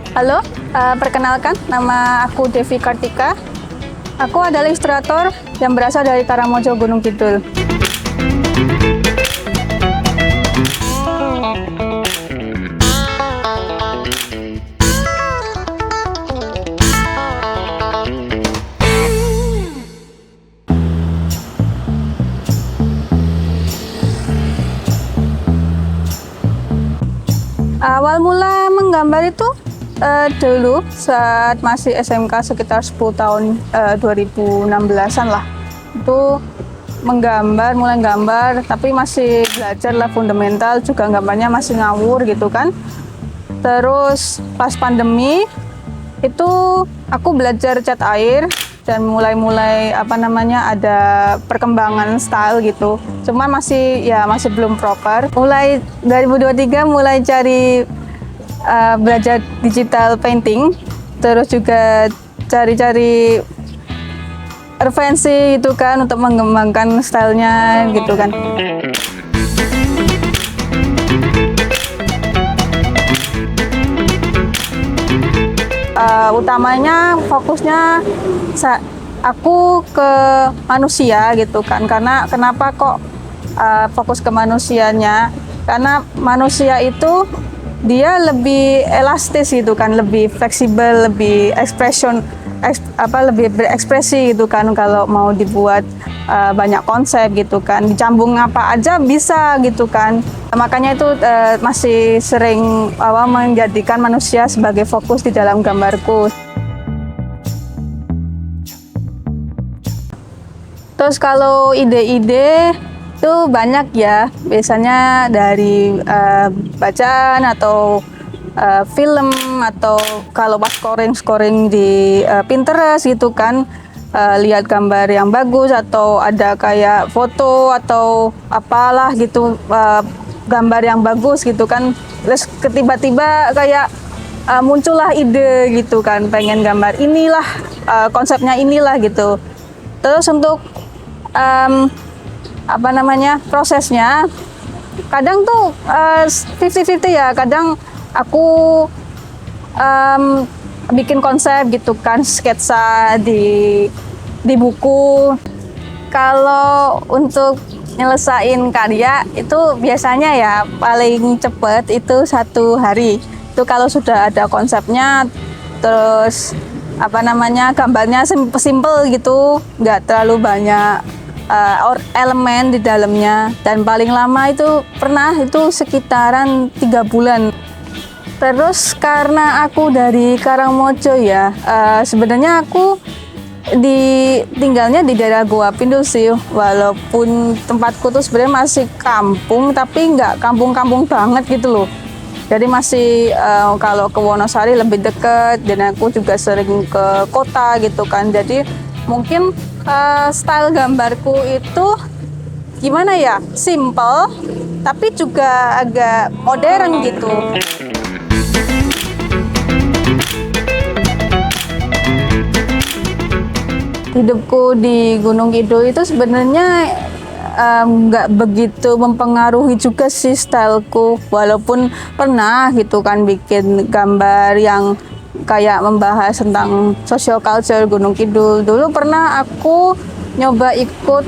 Halo, perkenalkan nama aku Devi Kartika. Aku adalah ilustrator yang berasal dari Karangmojo Gunung Kidul. Awal mula menggambar itu dulu saat masih SMK sekitar 10 tahun 2016-an lah. Itu mulai gambar, tapi masih belajar lah fundamental, juga gambarnya masih ngawur gitu kan. Terus pas pandemi itu aku belajar cat air dan mulai ada perkembangan style gitu. Cuma masih belum proper. Mulai 2023 mulai cari belajar digital painting, terus juga cari-cari referensi gitu kan untuk mengembangkan stylenya gitu kan. Utamanya fokusnya aku ke manusia gitu kan, karena kenapa kok fokus ke manusianya, karena manusia itu dia lebih elastis gitu kan, lebih fleksibel, lebih lebih berekspresi gitu kan. Kalau mau dibuat banyak konsep gitu kan, dicambung apa aja bisa gitu kan. Makanya itu masih sering menjadikan manusia sebagai fokus di dalam gambarku. Terus kalau ide-ide itu banyak ya, biasanya dari bacaan atau film, atau kalau pas scoring di Pinterest gitu kan, lihat gambar yang bagus atau ada kayak foto atau apalah gitu, gambar yang bagus gitu kan, terus tiba-tiba kayak muncullah ide gitu kan, pengen gambar inilah, konsepnya inilah gitu. Terus untuk prosesnya kadang tuh 50-50 ya. Kadang aku bikin konsep gitu kan, sketsa di buku. Kalau untuk nyelesain karya itu biasanya ya paling cepet itu 1 hari. Itu kalau sudah ada konsepnya, terus gambarnya simple gitu, nggak terlalu banyak elemen di dalamnya, dan paling lama itu pernah itu sekitaran 3 bulan. Terus karena aku dari Karangmojo ya, sebenarnya aku tinggalnya di daerah Goa Pindul sih, walaupun tempatku tuh sebenarnya masih kampung, tapi nggak kampung-kampung banget gitu loh. Jadi masih kalau ke Wonosari lebih dekat, dan aku juga sering ke kota gitu kan. Jadi mungkin style gambarku itu gimana ya, simple tapi juga agak modern gitu. Hidupku di Gunung Kidul itu sebenarnya nggak begitu mempengaruhi juga sih styleku, walaupun pernah gitu kan bikin gambar yang kayak membahas tentang social culture Gunung Kidul. Dulu pernah aku nyoba ikut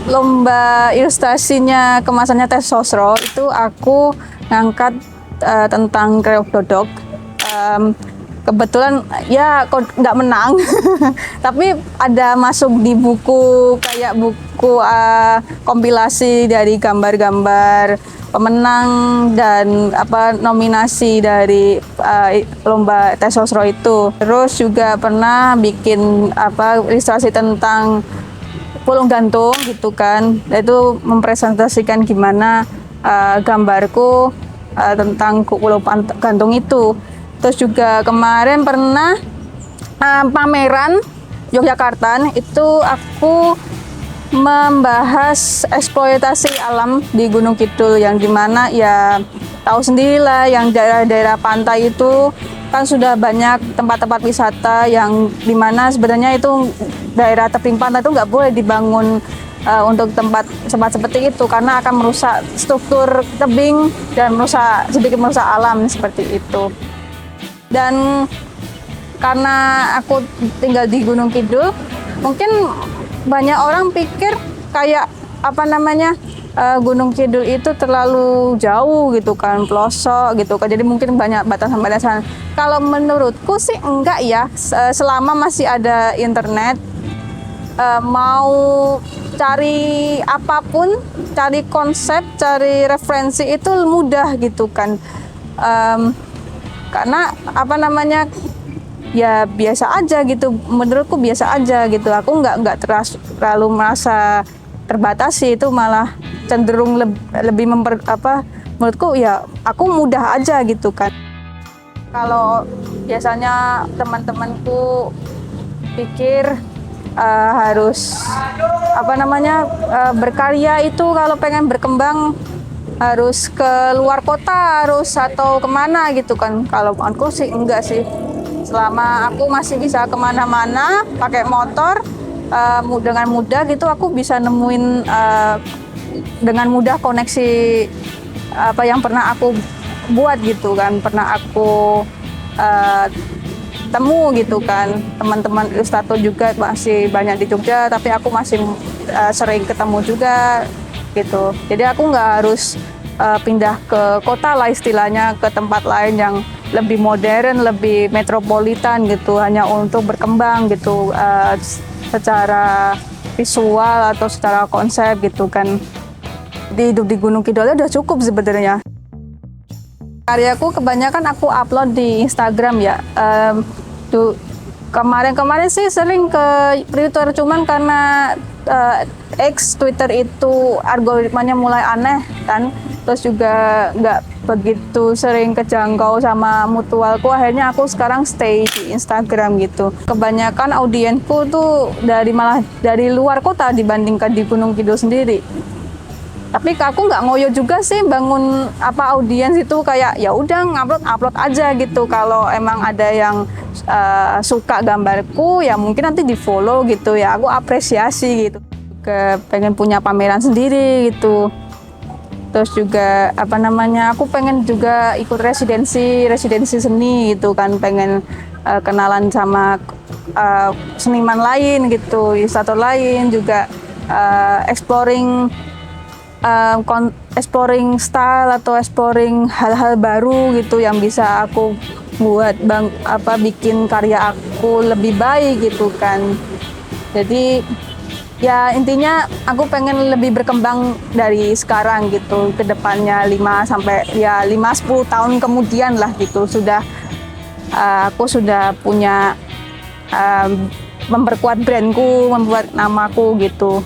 lomba ilustrasinya kemasannya Tes Sosro, itu aku ngangkat tentang Kreok Dodok. Kebetulan ya kok nggak menang tapi ada masuk di buku, kayak buku kompilasi dari gambar-gambar pemenang dan nominasi dari lomba Tes Sosro itu. Terus juga pernah bikin ilustrasi tentang Pulung Gantung gitu kan. Itu mempresentasikan gimana gambarku tentang Pulau Gantung itu. Terus juga kemarin pernah pameran Yogyakarta, itu aku membahas eksploitasi alam di Gunung Kidul, yang dimana ya tahu sendirilah, yang daerah-daerah pantai itu kan sudah banyak tempat-tempat wisata yang dimana sebenarnya itu daerah tebing pantai itu nggak boleh dibangun untuk tempat seperti itu, karena akan merusak struktur tebing dan sedikit merusak alam seperti itu. Dan karena aku tinggal di Gunung Kidul, mungkin banyak orang pikir kayak apa namanya, Gunung Kidul itu terlalu jauh gitu kan, pelosok gitu kan, jadi mungkin banyak batasan-batasan. Kalau menurutku sih enggak ya, selama masih ada internet, mau cari apapun, cari konsep, cari referensi itu mudah gitu kan. Karena apa namanya, ya biasa aja gitu, menurutku biasa aja gitu. Aku nggak terlalu merasa terbatasi, itu malah cenderung lebih menurutku ya aku mudah aja gitu kan. Kalau biasanya teman-temanku pikir harus apa namanya, berkarya itu kalau pengen berkembang harus ke luar kota, harus atau kemana gitu kan. Kalau aku sih enggak sih, selama aku masih bisa kemana-mana pakai motor, dengan mudah gitu aku bisa nemuin dengan mudah koneksi apa yang pernah aku buat gitu kan, pernah aku temu gitu kan. Teman-teman ilustrator juga masih banyak di Jogja, tapi aku masih sering ketemu juga gitu. Jadi aku nggak harus pindah ke kota lah istilahnya, ke tempat lain yang lebih modern, lebih metropolitan gitu, hanya untuk berkembang gitu secara visual atau secara konsep gitu kan. Hidup di Gunung Kidul udah cukup sebenarnya. Karyaku kebanyakan aku upload di Instagram ya. Kemarin-kemarin sih sering ke Twitter, cuman karena X Twitter itu algoritmanya mulai aneh kan, terus juga nggak begitu sering kejangkau sama mutualku, akhirnya aku sekarang stay di Instagram gitu. Kebanyakan audiensku tuh malah dari luar kota dibandingkan di Gunung Kidul sendiri. Tapi aku nggak ngoyo juga sih bangun audiens itu, kayak ya udah upload aja gitu. Kalau emang ada yang suka gambarku ya mungkin nanti di follow gitu ya, aku apresiasi gitu. Pengen punya pameran sendiri gitu. Terus juga aku pengen juga ikut residensi seni gitu kan, pengen kenalan sama seniman lain gitu, ilustrator lain juga, exploring style atau exploring hal-hal baru gitu yang bisa aku buat bikin karya aku lebih baik gitu kan. Jadi ya intinya aku pengen lebih berkembang dari sekarang gitu ke depannya, 5-10 tahun kemudian lah gitu, aku sudah punya memperkuat brandku, membuat namaku gitu.